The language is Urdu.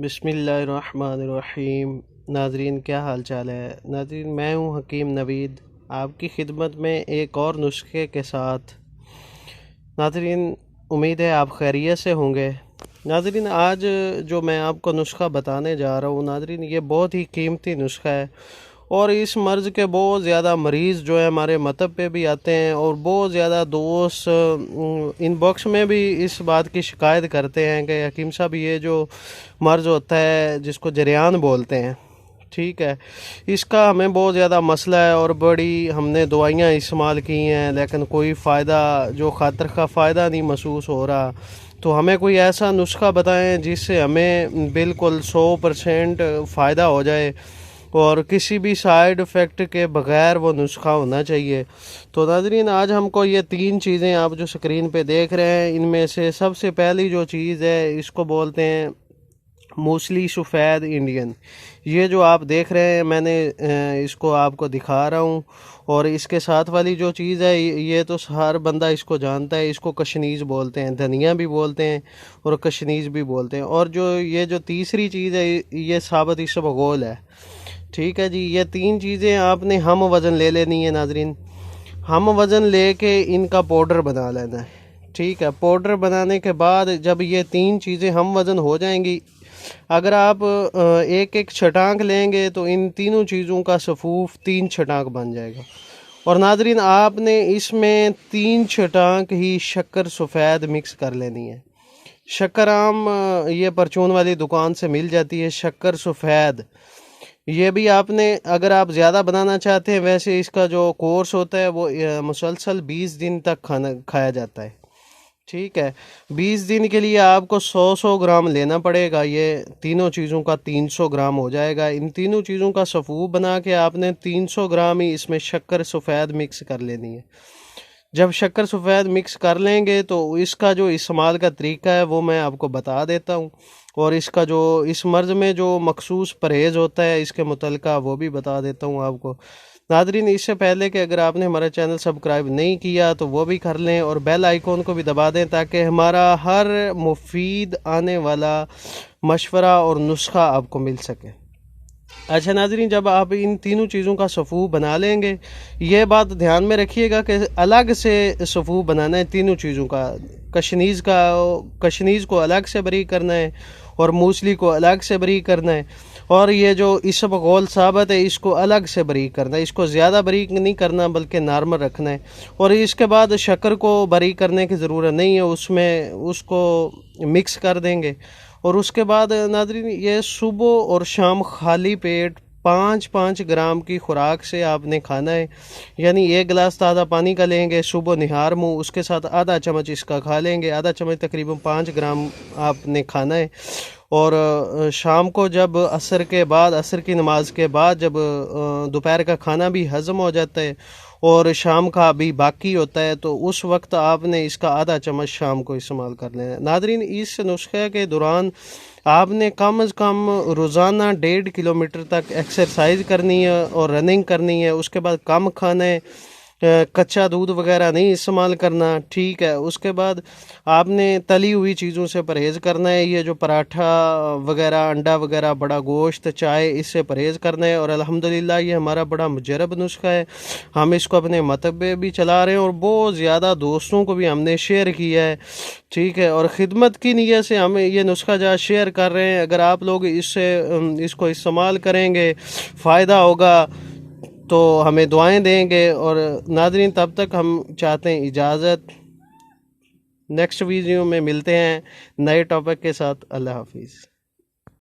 بسم اللہ الرحمن الرحیم۔ ناظرین کیا حال چال ہے؟ ناظرین میں ہوں حکیم نوید آپ کی خدمت میں ایک اور نسخے کے ساتھ۔ ناظرین امید ہے آپ خیریت سے ہوں گے۔ ناظرین آج جو میں آپ کو نسخہ بتانے جا رہا ہوں ناظرین یہ بہت ہی قیمتی نسخہ ہے، اور اس مرض کے بہت زیادہ مریض جو ہے ہمارے مطب پہ بھی آتے ہیں، اور بہت زیادہ دوست ان باکس میں بھی اس بات کی شکایت کرتے ہیں کہ حکیم صاحب یہ جو مرض ہوتا ہے جس کو جریان بولتے ہیں، ٹھیک ہے، اس کا ہمیں بہت زیادہ مسئلہ ہے، اور بڑی ہم نے دوائیاں استعمال کی ہیں لیکن کوئی فائدہ جو خاطر کا فائدہ نہیں محسوس ہو رہا۔ تو ہمیں کوئی ایسا نسخہ بتائیں جس سے ہمیں بالکل 100% فائدہ ہو جائے اور کسی بھی سائیڈ افیکٹ کے بغیر وہ نسخہ ہونا چاہیے۔ تو ناظرین آج ہم کو یہ 3 چیزیں آپ جو سکرین پہ دیکھ رہے ہیں ان میں سے سب سے پہلی جو چیز ہے اس کو بولتے ہیں موسلی سفید انڈین۔ یہ جو آپ دیکھ رہے ہیں میں نے اس کو آپ کو دکھا رہا ہوں، اور اس کے ساتھ والی جو چیز ہے یہ تو ہر بندہ اس کو جانتا ہے، اس کو کشنیز بولتے ہیں، دھنیا بھی بولتے ہیں اور کشنیز بھی بولتے ہیں۔ اور جو تیسری چیز ہے یہ ثابت اسبغول ہے، ٹھیک ہے جی۔ یہ 3 چیزیں آپ نے ہم وزن لے لینی ہے ناظرین، ہم وزن لے کے ان کا پاؤڈر بنا لینا ہے، ٹھیک ہے۔ پاؤڈر بنانے کے بعد جب یہ 3 چیزیں ہم وزن ہو جائیں گی، اگر آپ ایک ایک چھٹانک لیں گے تو ان تینوں چیزوں کا صفوف 3 چھٹانک بن جائے گا۔ اور ناظرین آپ نے اس میں 3 چھٹانک ہی شکر سفید مکس کر لینی ہے۔ شکر عام یہ پرچون والی دکان سے مل جاتی ہے، شکر سفید یہ بھی آپ نے اگر آپ زیادہ بنانا چاہتے ہیں، ویسے اس کا جو کورس ہوتا ہے وہ مسلسل 20 دن تک کھایا جاتا ہے، ٹھیک ہے۔ 20 دن کے لیے آپ کو 100 گرام لینا پڑے گا، یہ تینوں چیزوں کا 300 گرام ہو جائے گا۔ ان تینوں چیزوں کا صفوف بنا کے آپ نے 300 گرام ہی اس میں شکر سفید مکس کر لینی ہے۔ جب شکر سفید مکس کر لیں گے تو اس کا جو استعمال کا طریقہ ہے وہ میں آپ کو بتا دیتا ہوں، اور اس کا جو اس مرض میں جو مخصوص پرہیز ہوتا ہے اس کے متعلقہ وہ بھی بتا دیتا ہوں آپ کو۔ ناظرین اس سے پہلے کہ اگر آپ نے ہمارا چینل سبسکرائب نہیں کیا تو وہ بھی کر لیں، اور بیل آئیکن کو بھی دبا دیں تاکہ ہمارا ہر مفید آنے والا مشورہ اور نسخہ آپ کو مل سکے۔ اچھا ناظرین جب آپ ان تینوں چیزوں کا صفوف بنا لیں گے، یہ بات دھیان میں رکھیے گا کہ الگ سے صفوف بنانا ہے تینوں چیزوں کا۔ کشنیز کو الگ سے بری کرنا ہے، اور موسلی کو الگ سے بری کرنا ہے، اور یہ جو اسبغول ثابت ہے اس کو الگ سے بریک کرنا ہے۔ اس کو زیادہ بریک نہیں کرنا بلکہ نارمل رکھنا ہے، اور اس کے بعد شکر کو بریک کرنے کی ضرورت نہیں ہے، اس کو مکس کر دیں گے۔ اور اس کے بعد ناظرین یہ صبح اور شام خالی پیٹ 5 گرام کی خوراک سے آپ نے کھانا ہے، یعنی 1 گلاس تازہ پانی کا لیں گے صبح نہار منہ، اس کے ساتھ آدھا چمچ اس کا کھا لیں گے، آدھا چمچ تقریباً 5 گرام آپ نے کھانا ہے۔ اور شام کو جب عصر کی نماز کے بعد جب دوپہر کا کھانا بھی ہضم ہو جاتا ہے اور شام کا بھی باقی ہوتا ہے تو اس وقت آپ نے اس کا آدھا چمچ شام کو استعمال کر لینا ہے۔ ناظرین اس نسخے کے دوران آپ نے کم از کم روزانہ 1.5 کلومیٹر تک ایکسرسائز کرنی ہے اور رننگ کرنی ہے۔ اس کے بعد کم کھانا ہے، کچا دودھ وغیرہ نہیں استعمال کرنا، ٹھیک ہے۔ اس کے بعد آپ نے تلی ہوئی چیزوں سے پرہیز کرنا ہے، یہ جو پراٹھا وغیرہ، انڈا وغیرہ، بڑا گوشت، چائے، اس سے پرہیز کرنا ہے۔ اور الحمدللہ یہ ہمارا بڑا مجرب نسخہ ہے، ہم اس کو اپنے مطب پہ بھی چلا رہے ہیں اور بہت زیادہ دوستوں کو بھی ہم نے شیئر کیا ہے، ٹھیک ہے۔ اور خدمت کی نیت سے ہم یہ نسخہ جہاں شیئر کر رہے ہیں، اگر آپ لوگ اس کو استعمال کریں گے فائدہ ہوگا تو ہمیں دعائیں دیں گے۔ اور ناظرین تب تک ہم چاہتے ہیں اجازت، نیکسٹ ویڈیو میں ملتے ہیں نئے ٹاپک کے ساتھ۔ اللہ حافظ۔